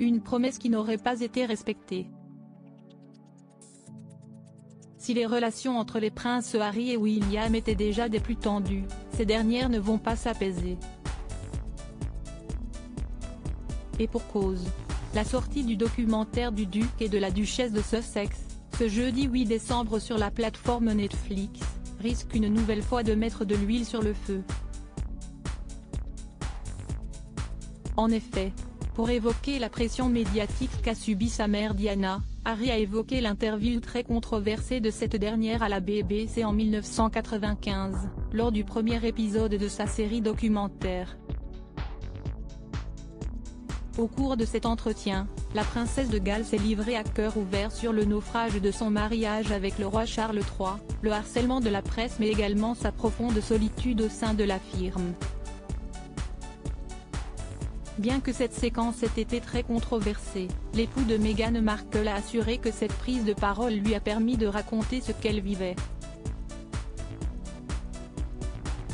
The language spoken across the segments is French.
Une promesse qui n'aurait pas été respectée. Si les relations entre les princes Harry et William étaient déjà des plus tendues, ces dernières ne vont pas s'apaiser. Et pour cause. La sortie du documentaire du duc et de la duchesse de Sussex, ce jeudi 8 décembre sur la plateforme Netflix, risque une nouvelle fois de mettre de l'huile sur le feu. En effet, pour évoquer la pression médiatique qu'a subie sa mère Diana, Harry a évoqué l'interview très controversée de cette dernière à la BBC en 1995, lors du premier épisode de sa série documentaire. Au cours de cet entretien, la princesse de Galles s'est livrée à cœur ouvert sur le naufrage de son mariage avec le roi Charles III, le harcèlement de la presse mais également sa profonde solitude au sein de la firme. Bien que cette séquence ait été très controversée, l'époux de Meghan Markle a assuré que cette prise de parole lui a permis de raconter ce qu'elle vivait.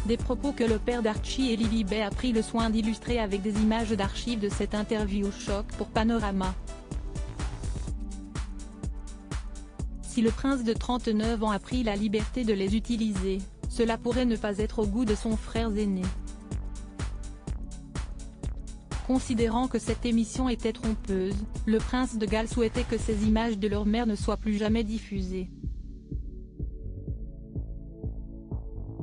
Des propos que le père d'Archie et Lilibet a pris le soin d'illustrer avec des images d'archives de cette interview choc pour Panorama. Si le prince de 39 ans a pris la liberté de les utiliser, cela pourrait ne pas être au goût de son frère aîné. Considérant que cette émission était trompeuse, le prince de Galles souhaitait que ces images de leur mère ne soient plus jamais diffusées.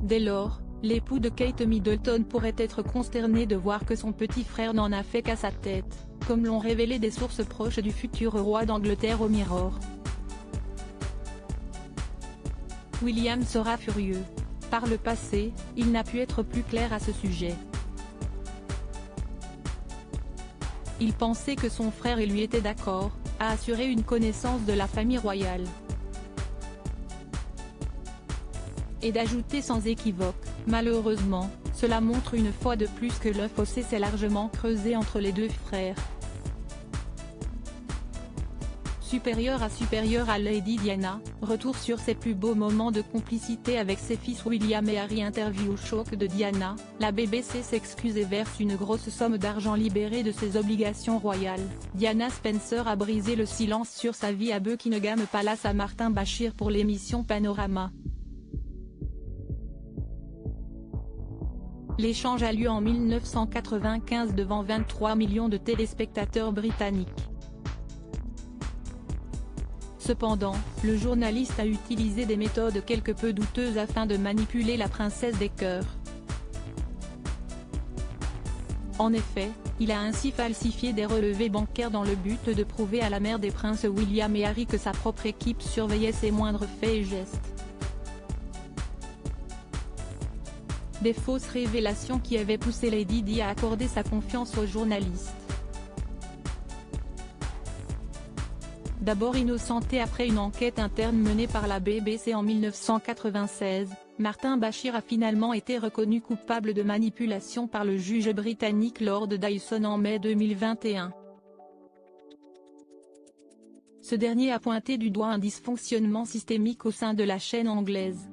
Dès lors, l'époux de Kate Middleton pourrait être consterné de voir que son petit frère n'en a fait qu'à sa tête, comme l'ont révélé des sources proches du futur roi d'Angleterre au Mirror. William sera furieux. Par le passé, il n'a pu être plus clair à ce sujet. Il pensait que son frère et lui étaient d'accord, a assuré une connaissance de la famille royale. Et d'ajouter sans équivoque, malheureusement, cela montre une fois de plus que le fossé s'est largement creusé entre les deux frères. Supérieur à Lady Diana, retour sur ses plus beaux moments de complicité avec ses fils William et Harry. Interview choc de Diana, la BBC s'excuse et verse une grosse somme d'argent libérée de ses obligations royales. Diana Spencer a brisé le silence sur sa vie à Buckingham Palace à Martin Bashir pour l'émission Panorama. L'échange a lieu en 1995 devant 23 millions de téléspectateurs britanniques. Cependant, le journaliste a utilisé des méthodes quelque peu douteuses afin de manipuler la princesse des cœurs. En effet, il a ainsi falsifié des relevés bancaires dans le but de prouver à la mère des princes William et Harry que sa propre équipe surveillait ses moindres faits et gestes. Des fausses révélations qui avaient poussé Lady Di à accorder sa confiance aux journalistes. D'abord innocenté après une enquête interne menée par la BBC en 1996, Martin Bashir a finalement été reconnu coupable de manipulation par le juge britannique Lord Dyson en mai 2021. Ce dernier a pointé du doigt un dysfonctionnement systémique au sein de la chaîne anglaise.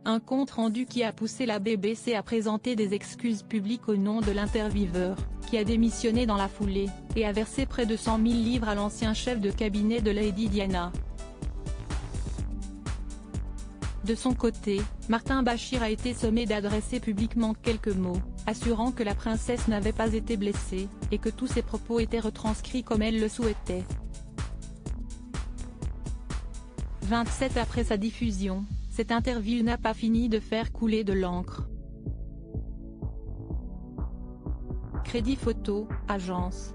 Un compte-rendu qui a poussé la BBC à présenter des excuses publiques au nom de l'intervieweur, qui a démissionné dans la foulée, et a versé près de 100 000 livres à l'ancien chef de cabinet de Lady Diana. De son côté, Martin Bashir a été sommé d'adresser publiquement quelques mots, assurant que la princesse n'avait pas été blessée, et que tous ses propos étaient retranscrits comme elle le souhaitait. 27 après sa diffusion, cette interview n'a pas fini de faire couler de l'encre. Crédit Photo, agence.